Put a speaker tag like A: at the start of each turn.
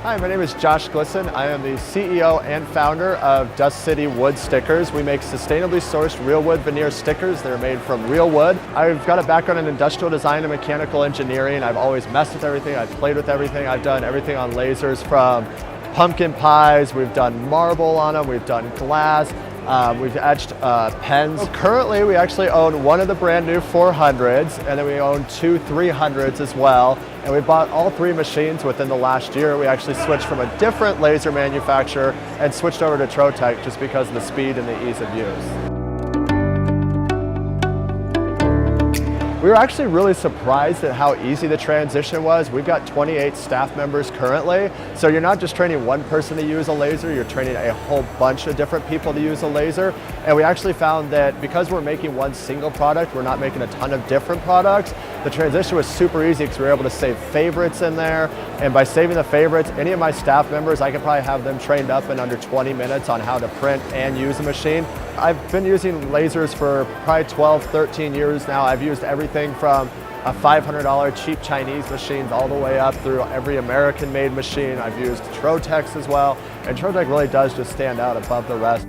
A: Hi, my name is Josh Glisan. I am the CEO and founder of Dust City Wood Stickers. We make sustainably sourced real wood veneer stickers that are made from real wood. I've got a background in industrial design and mechanical engineering. I've always messed with everything. I've played with everything. I've done everything on lasers, from pumpkin pies, we've done marble on them, we've done glass, we've etched pens. Currently, we actually own one of the brand new 400s, and then we own two 300s as well. And we bought all three machines within the last year. We actually switched from a different laser manufacturer and switched over to Trotec just because of the speed and the ease of use. We were actually really surprised at how easy the transition was. We've got 28 staff members currently, so you're not just training one person to use a laser, you're training a whole bunch of different people to use a laser. And we actually found that because we're making one single product, we're not making a ton of different products, the transition was super easy because we were able to save favorites in there. And by saving the favorites, any of my staff members, I could probably have them trained up in under 20 minutes on how to print and use a machine. I've been using lasers for probably 12, 13 years now. I've used everything from a $500 cheap Chinese machines all the way up through every American-made machine. I've used Trotecs as well, and Trotec really does just stand out above the rest.